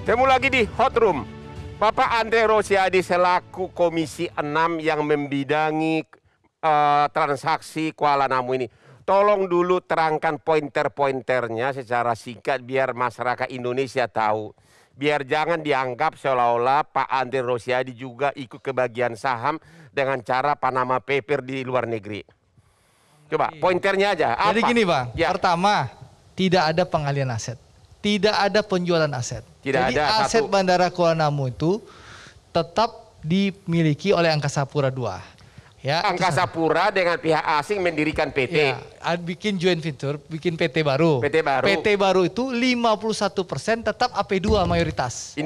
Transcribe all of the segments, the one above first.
Temu lagi di Hot Room. Bapak Andre Rosiadi selaku Komisi 6 yang membidangi transaksi Kuala Namu ini. Tolong dulu terangkan pointer-pointernya secara singkat biar masyarakat Indonesia tahu. Biar jangan dianggap seolah-olah Pak Andre Rosiadi juga ikut kebagian saham dengan cara Panama Paper di luar negeri. Coba pointernya aja. Apa? Jadi gini Bang, ya. Pertama tidak ada pengalian aset. Tidak ada penjualan aset. Tidak Jadi ada aset satu. Bandara Kuala Namu itu tetap dimiliki oleh Angkasa Pura II. Ya, Angkasa Pura dengan pihak asing mendirikan PT. ya, bikin joint venture, bikin PT baru. PT baru. PT baru itu 51% tetap AP2 mayoritas.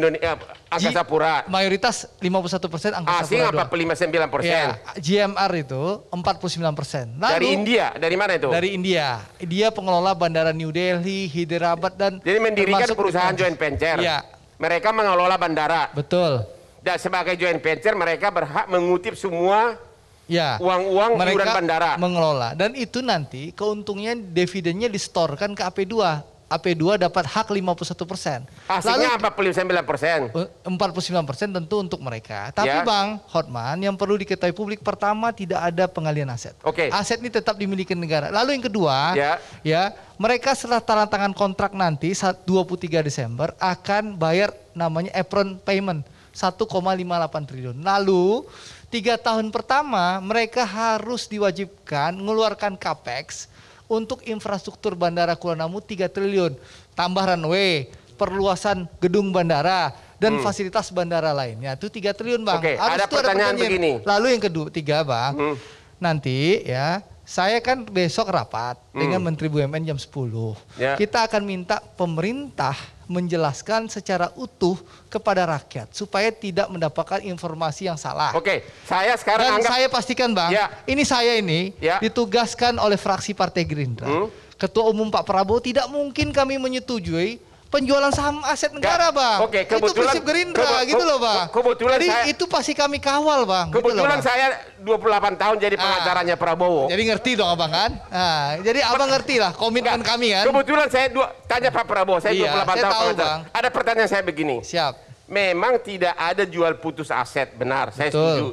Angkasa Pura. Mayoritas 51% Angkasa Asing Pura apa II. 59%? Ya, GMR itu 49%. Lalu, Dari India, dari mana itu? Dari India. Dia pengelola bandara New Delhi, Hyderabad dan Jadi mendirikan termasuk perusahaan joint venture. Iya. Mereka mengelola bandara. Betul. Dan sebagai joint venture mereka berhak mengutip semua Ya. uang-uang Mereka iuran bandara. mengelola dan itu nanti keuntungannya dividennya distorkan ke AP2. AP2 dapat hak 51%. Asingnya 49%. 49% tentu untuk mereka. Tapi Ya. Bang Hotman, yang perlu diketahui publik, pertama tidak ada pengalian aset. Oke. Aset ini tetap dimiliki negara. Lalu yang kedua, Ya. mereka setelah tanda tangan kontrak nanti 23 Desember akan bayar namanya apron payment 1,58 triliun. Lalu 3 tahun pertama mereka harus diwajibkan mengeluarkan capex untuk infrastruktur Bandara Kuala Namu 3 triliun. Tambah runway, perluasan gedung bandara, dan fasilitas bandara lainnya. Itu 3 triliun Bang. Oke, Harus ada itu pertanyaan begini. Lalu yang ketiga Bang, nanti ya saya kan besok rapat dengan Menteri BUMN jam 10. Ya. Kita akan minta pemerintah menjelaskan secara utuh kepada rakyat supaya tidak mendapatkan informasi yang salah. Oke, saya sekarang Dan anggap saya pastikan Bang, Ya. saya ini Ya. ditugaskan oleh fraksi Partai Gerindra. Ketua Umum Pak Prabowo, tidak mungkin kami menyetujui penjualan saham aset negara Bang. Oke, itu kebetulan- prinsip Gerindra gitu loh Bang. kebetulan Jadi saya- itu pasti kami kawal Bang. kebetulan gitu loh, Bang. saya 28 tahun jadi pengacaranya Prabowo. Jadi ngerti dong Abang kan? Nah, jadi Abang ngerti lah komitmen kami kan? Kebetulan saya tanya Pak Prabowo, saya Iya, 28 saya tahun tahu, pengacara. Bang. Ada pertanyaan saya begini. Siap. Memang tidak ada jual putus aset, benar, saya Betul. setuju.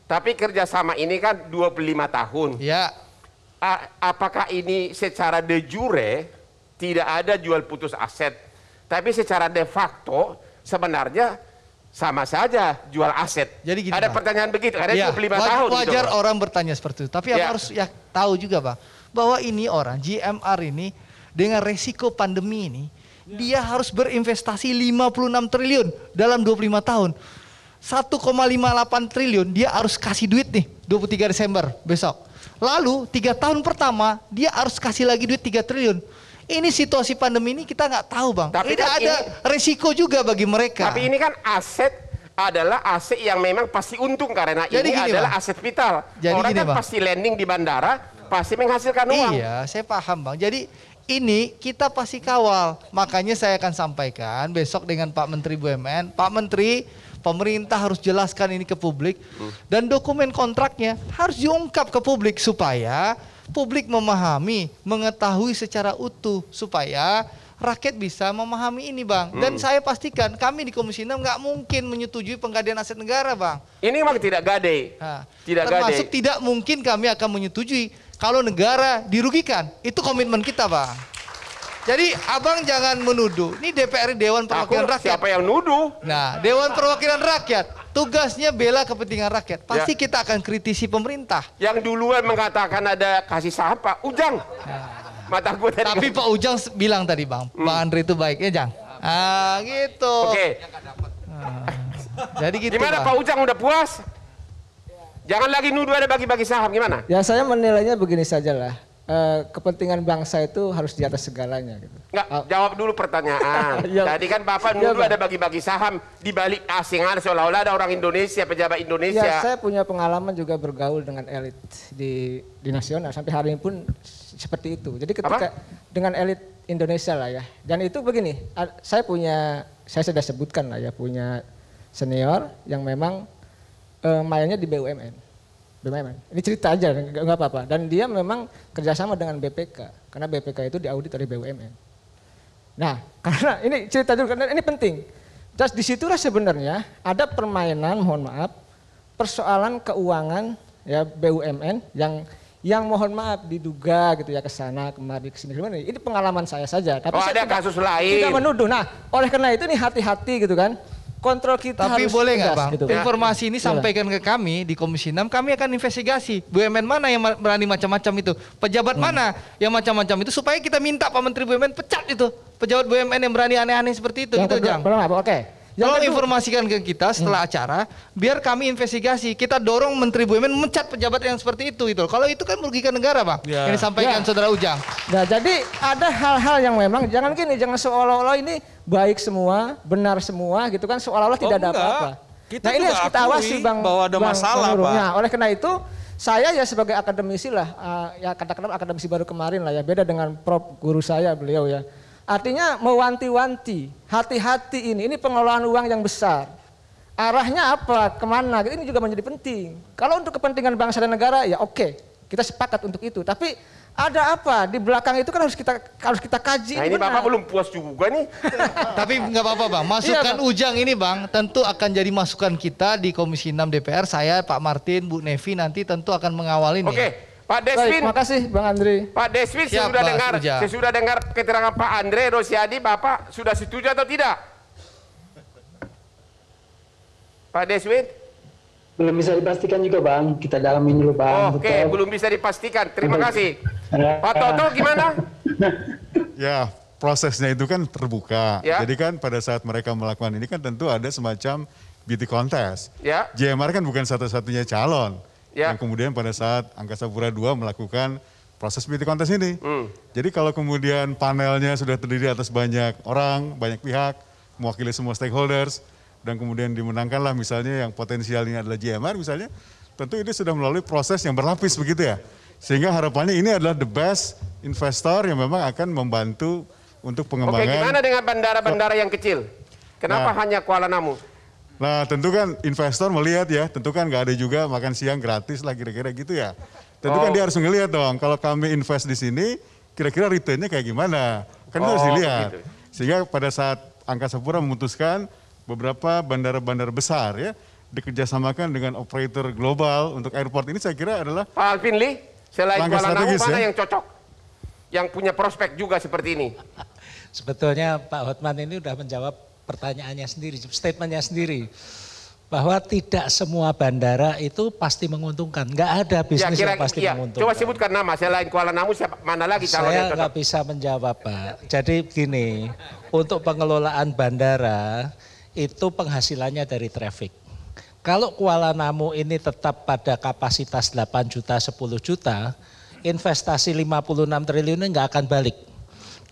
Tapi kerjasama ini kan 25 tahun. Ya, Apakah ini secara de jure tidak ada jual putus aset, tapi secara de facto sebenarnya sama saja jual aset? Jadi gini, ada Bang. pertanyaan begitu, karena ya, 25 tahun. wajar gitu. orang bertanya seperti itu. Tapi Ya. Abang harus tahu juga Bang, bahwa ini orang GMR ini dengan resiko pandemi ini, dia harus berinvestasi 56 triliun dalam 25 tahun. 1,58 triliun dia harus kasih duit nih 23 Desember besok. Lalu 3 tahun pertama dia harus kasih lagi duit 3 triliun. Ini situasi pandemi ini kita nggak tahu Bang. Tapi Ini kan ada resiko juga bagi mereka. Tapi ini kan aset adalah aset yang memang pasti untung karena Jadi ini gini, adalah Bang. aset vital. Jadi Orang gini, kan Bang. pasti landing di bandara, pasti menghasilkan uang. Iya, saya paham Bang. Jadi ini kita pasti kawal. Makanya saya akan sampaikan besok dengan Pak Menteri BUMN. Pak Menteri, pemerintah harus jelaskan ini ke publik. Dan dokumen kontraknya harus diungkap ke publik supaya publik memahami, mengetahui secara utuh. Supaya rakyat bisa memahami ini Bang. Dan saya pastikan kami di Komisi 6 nggak mungkin menyetujui penggadian aset negara Bang. Ini memang tidak gade. Nah, Tidak termasuk gade. tidak mungkin kami akan menyetujui kalau negara dirugikan. Itu komitmen kita Bang. Jadi abang jangan menuduh. Ini DPR Dewan Perwakilan Rakyat. Siapa yang nuduh? Nah, Dewan Perwakilan Rakyat tugasnya bela kepentingan rakyat. Pasti kita akan kritisi pemerintah. Yang duluan mengatakan ada kasih saham Pak Ujang. Mata gue tadi. Tapi Pak Ujang bilang tadi Bang, Bang Andre itu baik ya Jang. Ah gitu. Oke. Jadi gitu Gimana Bang. Pak Ujang udah puas? Jangan lagi nuduh ada bagi-bagi saham, gimana? Ya saya menilainya begini saja lah. Kepentingan bangsa itu harus di atas segalanya. Gitu. Enggak, jawab dulu pertanyaan. Ya. Tadi kan Bapak Ya, nuduh Bang. ada bagi-bagi saham di balik asing, ada seolah-olah ada orang Indonesia, pejabat Indonesia. Ya saya punya pengalaman juga bergaul dengan elit di nasional. Sampai hari ini pun seperti itu. Jadi ketika dengan elit Indonesia lah ya. Dan itu begini, saya sudah sebutkan lah ya, punya senior yang memang mainnya di BUMN. Ini cerita aja, nggak apa-apa. Dan dia memang kerjasama dengan BPK, karena BPK itu diaudit oleh BUMN. Nah, karena ini cerita dulu, karena ini penting. Terus disitulah sebenarnya ada permainan, mohon maaf, persoalan keuangan ya BUMN yang mohon maaf diduga gitu ya ke sana kemari ke sini. Ini pengalaman saya saja. Tapi Oh, saya ada kasus lain. tidak menuduh. Nah, oleh karena itu nih hati-hati gitu kan. Kontrol kita Tapi harus boleh nggak tegas, Bang, gitu. informasi ini sampaikan ke kami di Komisi 6, kami akan investigasi BUMN mana yang berani macam-macam itu, pejabat mana yang macam-macam itu, supaya kita minta Pak Menteri BUMN pecat itu, pejabat BUMN yang berani aneh-aneh seperti itu. Yang Gitu, kedua, Jang. oke. Tolong informasikan ke kita setelah acara, biar kami investigasi. Kita dorong Menteri BUMN memecat pejabat yang seperti itu. Kalau itu kan merugikan negara, Bang. Ya. Yang disampaikan Ya. Saudara Ujang. Nah, jadi ada hal-hal yang memang jangan gini, jangan seolah-olah ini baik semua, benar semua gitu kan, seolah-olah tidak ada enggak. apa-apa. Kita Nah, ini juga harus kita akui awasi Bang. bahwa ada masalah, Nurul. Pak. Nah, oleh karena itu saya ya sebagai akademisi lah, ya katakanlah akademisi baru kemarin lah ya, beda dengan Prof guru saya beliau ya. Artinya mewanti-wanti, hati-hati ini pengelolaan uang yang besar. Arahnya apa, kemana, ini juga menjadi penting. Kalau untuk kepentingan bangsa dan negara ya oke, kita sepakat untuk itu. Tapi ada apa di belakang itu kan harus kita kaji. Nah ini benar. Bapak belum puas juga nih. Tapi nggak apa-apa Bang, masukan Iya, Bang. Ujang ini Bang, tentu akan jadi masukan kita di Komisi 6 DPR. Saya, Pak Martin, Bu Nevi nanti tentu akan mengawal ini. Oke, Pak Baik, Deswin. terima kasih Bang Andri. Pak Deswin, saya Siap, sudah Pak dengar, Ujang. saya sudah dengar keterangan Pak Andre Rosiadi. Bapak sudah setuju atau tidak? Pak Deswin? Belum bisa dipastikan juga Bang, kita dalamin dulu Bang. Oke, belum bisa dipastikan. Terima kasih. Ya. Pak Toto gimana? Ya, prosesnya itu kan terbuka. Ya. Jadi kan pada saat mereka melakukan ini kan tentu ada semacam beauty contest. Ya. JMR kan bukan satu-satunya calon. Ya. Yang kemudian pada saat Angkasa Pura II melakukan proses beauty contest ini. Jadi kalau kemudian panelnya sudah terdiri atas banyak orang, banyak pihak, mewakili semua stakeholders, dan kemudian dimenangkanlah misalnya yang potensialnya adalah JMR misalnya, tentu ini sudah melalui proses yang berlapis begitu ya. Sehingga harapannya ini adalah the best investor yang memang akan membantu untuk Oke, pengembangan. gimana dengan bandara-bandara yang kecil? Kenapa Nah. hanya Kuala Namu? Nah tentu kan investor melihat ya, tentu kan nggak ada juga makan siang gratis lah kira-kira gitu ya. Tentu kan dia harus ngelihat dong, kalau kami invest di sini, kira-kira returnnya kayak gimana. Kan itu harus dilihat. Begitu. Sehingga pada saat Angkasa Pura memutuskan beberapa bandara-bandar besar ya, dikerjasamakan dengan operator global untuk airport ini saya kira adalah Pak Alvin Lee, selain Langkah Kuala Namu strategis, mana ya? yang cocok? Yang punya prospek juga seperti ini? Sebetulnya Pak Hotman ini sudah menjawab pertanyaannya sendiri, statementnya sendiri. Bahwa tidak semua bandara itu pasti menguntungkan. Nggak ada bisnis yang pasti menguntungkan. Coba sebutkan nama, selain Kuala Namu siapa, mana lagi calon yang Saya cocok? nggak bisa menjawab Pak. Jadi gini, untuk pengelolaan bandara itu penghasilannya dari traffic. Kalau Kuala Namu ini tetap pada kapasitas 8 juta, 10 juta, investasi 56 triliun ini nggak akan balik.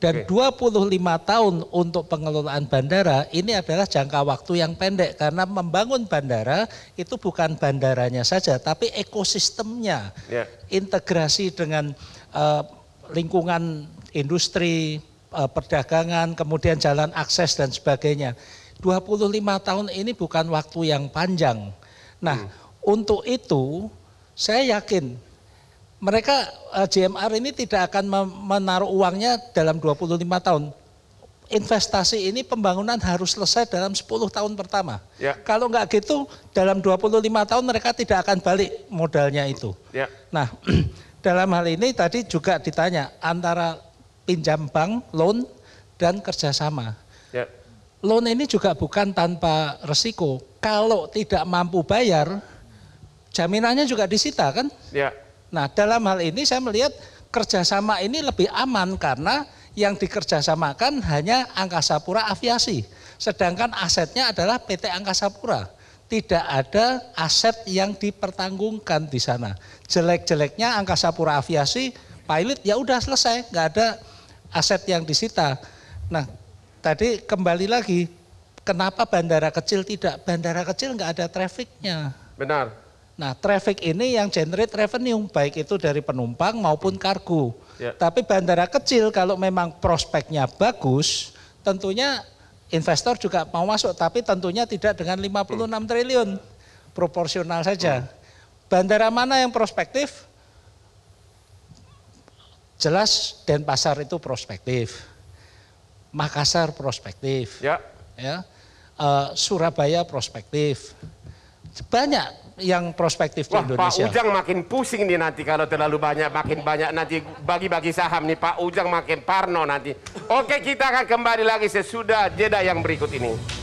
Dan 25 tahun untuk pengelolaan bandara ini adalah jangka waktu yang pendek karena membangun bandara itu bukan bandaranya saja tapi ekosistemnya. Ya. Integrasi dengan lingkungan industri, perdagangan, kemudian jalan akses dan sebagainya. 25 tahun ini bukan waktu yang panjang. Nah, untuk itu saya yakin mereka JMR ini tidak akan menaruh uangnya dalam 25 tahun. Investasi ini pembangunan harus selesai dalam 10 tahun pertama. Ya. Kalau enggak gitu dalam 25 tahun mereka tidak akan balik modalnya itu. Ya. Nah, dalam hal ini tadi juga ditanya antara pinjam bank, loan, dan kerjasama. Ya. Loan ini juga bukan tanpa resiko. Kalau tidak mampu bayar, jaminannya juga disita kan? Ya. Nah dalam hal ini saya melihat kerjasama ini lebih aman karena yang dikerjasamakan hanya Angkasa Pura Aviasi. Sedangkan asetnya adalah PT Angkasa Pura. Tidak ada aset yang dipertanggungkan di sana. Jelek-jeleknya Angkasa Pura Aviasi, pilot ya udah selesai, nggak ada aset yang disita. Nah tadi kembali lagi, kenapa bandara kecil tidak? Bandara kecil nggak ada trafficnya. Benar. Nah, traffic ini yang generate revenue, baik itu dari penumpang maupun kargo. Ya. Tapi bandara kecil kalau memang prospeknya bagus, tentunya investor juga mau masuk, tapi tentunya tidak dengan 56 triliun, proporsional saja. Bandara mana yang prospektif? Jelas Denpasar itu prospektif, Makassar prospektif. Ya. Ya. Surabaya prospektif. Banyak yang prospektif di Wah, Indonesia. Pak Ujang makin pusing nih nanti kalau terlalu banyak, makin banyak nanti bagi-bagi saham nih Pak Ujang makin parno nanti. Oke, kita akan kembali lagi sesudah jeda yang berikut ini.